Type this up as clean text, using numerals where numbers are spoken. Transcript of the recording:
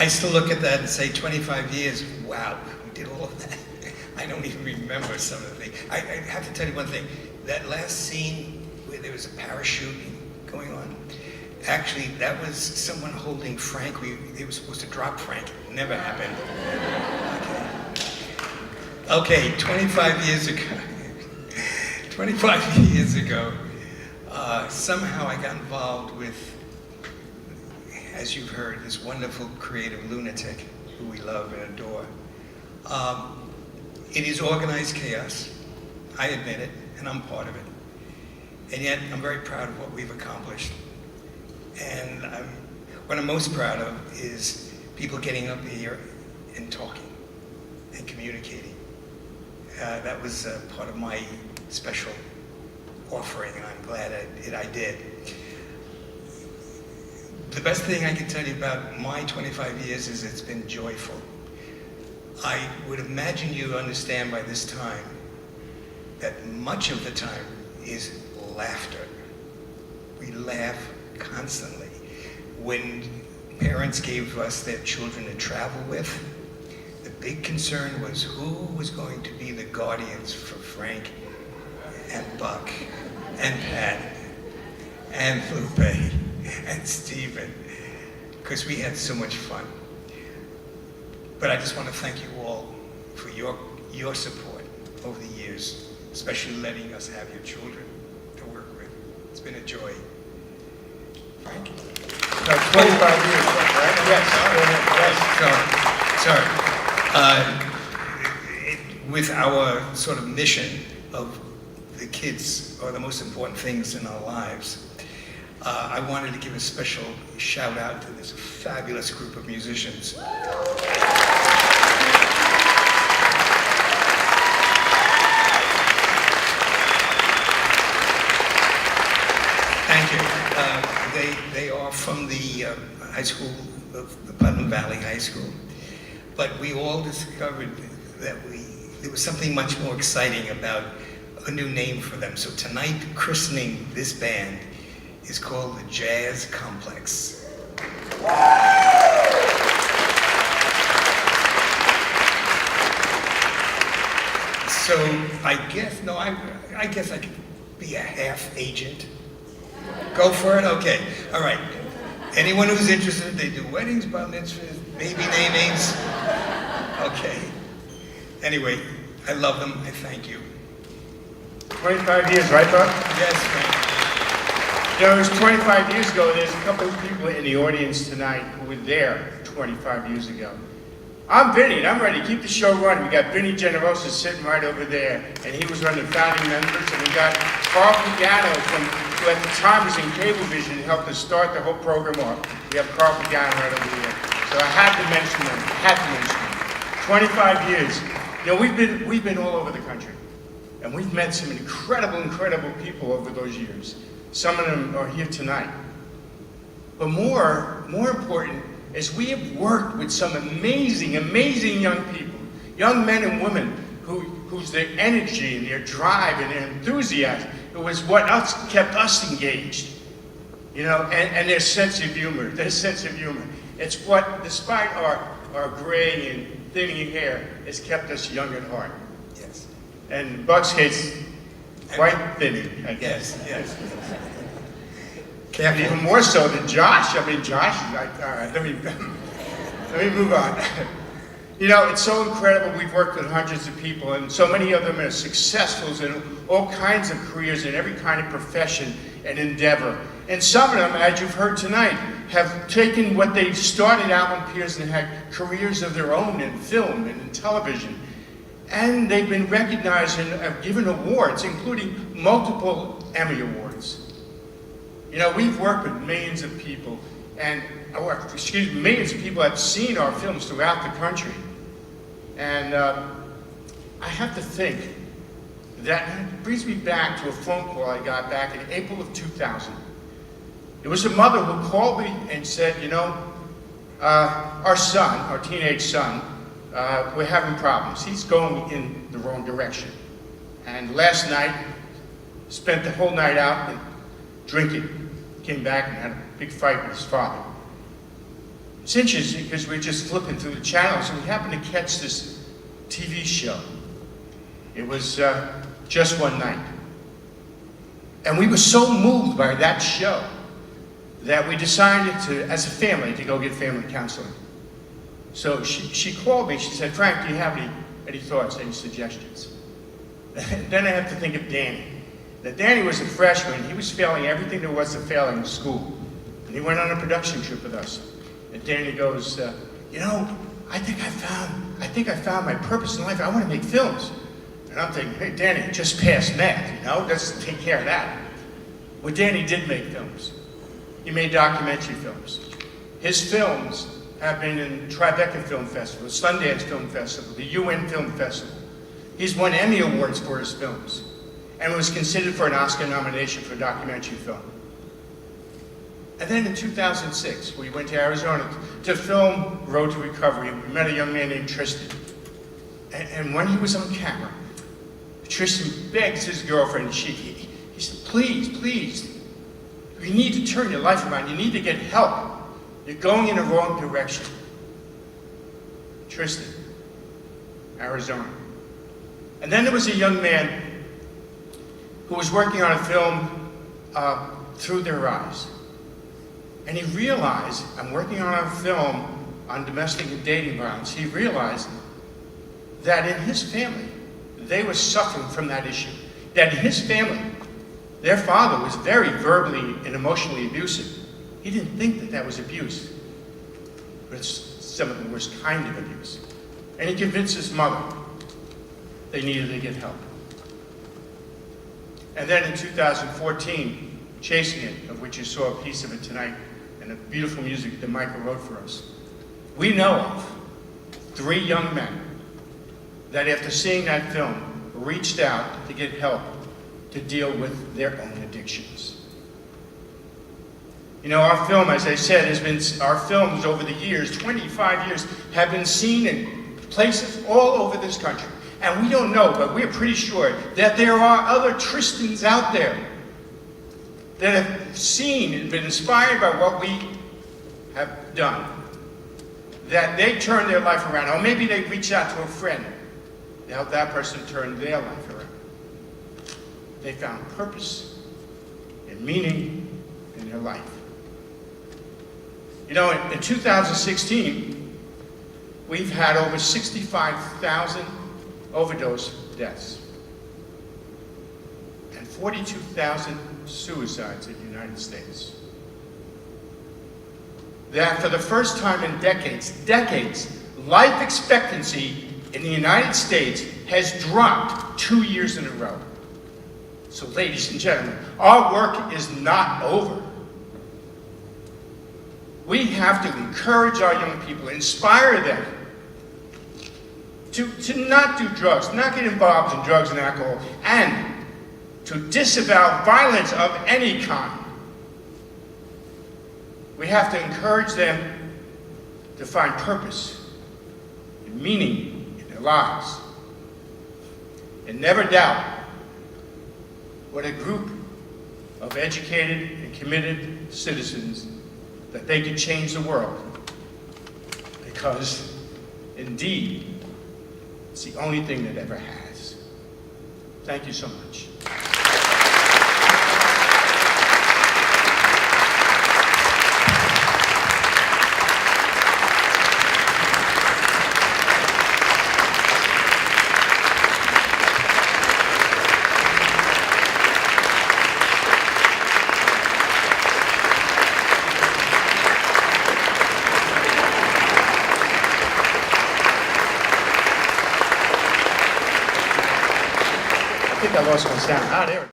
I still look at that and say 25 years, wow, we did all of that. I don't even remember some of the things. I have to tell you one thing. That last scene where there was a parachute going on, actually, that was someone holding Frank. They were supposed to drop Frank. It never happened. Okay, 25 years ago, 25 years ago, somehow I got involved with, as you've heard, this wonderful creative lunatic who we love and adore. It is organized chaos, I admit it, and I'm part of it. And yet, I'm very proud of what we've accomplished. And what I'm most proud of is people getting up here and talking and communicating. That was part of my special offering, and I'm glad I did. The best thing I can tell you about my 25 years is it's been joyful. I would imagine you understand by this time that much of the time is laughter. We laugh constantly. When parents gave us their children to travel with, the big concern was who was going to be the guardians for Frank and Buck and Pat and Lupe and Stephen, because we had so much fun. But I just want to thank you all for your support over the years, especially letting us have your children to work with. It's been a joy. Frank? No, 25 years, right? Yes. Sorry. With our sort of mission of the kids are the most important things in our lives, I wanted to give a special shout out to this fabulous group of musicians. Thank you. They are from the high school, the Putnam Valley High School. But we all discovered that there was something much more exciting about a new name for them. So tonight, christening this band is called the Jazz Complex. So I guess I could be a half agent. Go for it? Okay. All right. Anyone who's interested, they do weddings, bar mitzvahs, baby namings. Okay. Anyway, I love them. I thank you. 25 years, right, Buck? Yes, Frank. You know, it was 25 years ago. There's a couple of people in the audience tonight who were there 25 years ago. I'm Vinny, and I'm ready to keep the show running. We got Vinny Generosa sitting right over there, and he was one of the founding members. And we got Carl Pagano, who at the time was in Cablevision, and helped us start the whole program off. We have Carl Pagano right over here. So I had to mention them. 25 years. You know, we've been all over the country, and we've met some incredible people over those years. Some of them are here tonight. But more important is we have worked with some amazing young people, young men and women whose their energy and their drive and their enthusiasm, it was what kept us engaged. You know, and their sense of humor. It's what, despite our gray and thinning hair, has kept us young at heart. Yes. And Buck's case, quite thinning, I guess. Yes. And even more so than Josh. I mean, Josh is like, all right, let me move on. You know, it's so incredible. We've worked with hundreds of people, and so many of them are successful in all kinds of careers in every kind of profession and endeavor. And some of them, as you've heard tonight, have taken what they started out on Piers and had careers of their own in film and in television. And they've been recognized and have given awards, including multiple Emmy Awards. You know, we've worked with millions of people, millions of people have seen our films throughout the country. And I have to think that brings me back to a phone call I got back in April of 2000. It was a mother who called me and said, you know, our son, our teenage son, we're having problems. He's going in the wrong direction. And last night, spent the whole night out and drinking. Came back and had a big fight with his father. It's interesting because we're just flipping through the channels and we happened to catch this TV show. It was Just One Night. And we were so moved by that show that we decided to, as a family, to go get family counseling. So she called me, she said, Frank, do you have any thoughts, any suggestions? Then I have to think of Danny. Now, Danny was a freshman, he was failing everything there was to fail in school. And he went on a production trip with us. And Danny goes, you know, I think I found my purpose in life. I want to make films. And I'm thinking, hey, Danny, just pass math, you know, let's take care of that. Well, Danny did make films. He made documentary films. His films have been in Tribeca Film Festival, Sundance Film Festival, the UN Film Festival. He's won Emmy Awards for his films and was considered for an Oscar nomination for documentary film. And then in 2006, we went to Arizona to film Road to Recovery. We met a young man named Tristan. And when he was on camera, Tristan begs his girlfriend, he said, please, you need to turn your life around. You need to get help. You're going in the wrong direction. Tristan, Arizona. And then there was a young man who was working on a film Through Their Eyes. And he realized, I'm working on a film on domestic and dating violence. He realized that in his family, they were suffering from that issue. That in his family, their father was very verbally and emotionally abusive. He didn't think that that was abuse, but it's some of the worst kind of abuse. And he convinced his mother they needed to get help. And then in 2014, Chasing It, of which you saw a piece of it tonight, and the beautiful music that Michael wrote for us, we know of 3 young men that after seeing that film reached out to get help to deal with their own addictions. You know, our film, as I said, our films over the years, 25 years, have been seen in places all over this country. And we don't know, but we're pretty sure that there are other Tristans out there that have seen and been inspired by what we have done. That they turn their life around, or maybe they reach out to a friend to help that person turn their life around. They found purpose and meaning in their life. You know, in 2016, we've had over 65,000 overdose deaths and 42,000 suicides in the United States. That for the first time in decades, life expectancy in the United States has dropped 2 years in a row. So ladies and gentlemen, our work is not over. We have to encourage our young people, inspire them to not do drugs, not get involved in drugs and alcohol, and to disavow violence of any kind. We have to encourage them to find purpose and meaning in their lives. And never doubt what a group of educated and committed citizens that they can change the world. Because, indeed, it's the only thing that ever has. Thank you so much. I think I lost my sound. Ah, there.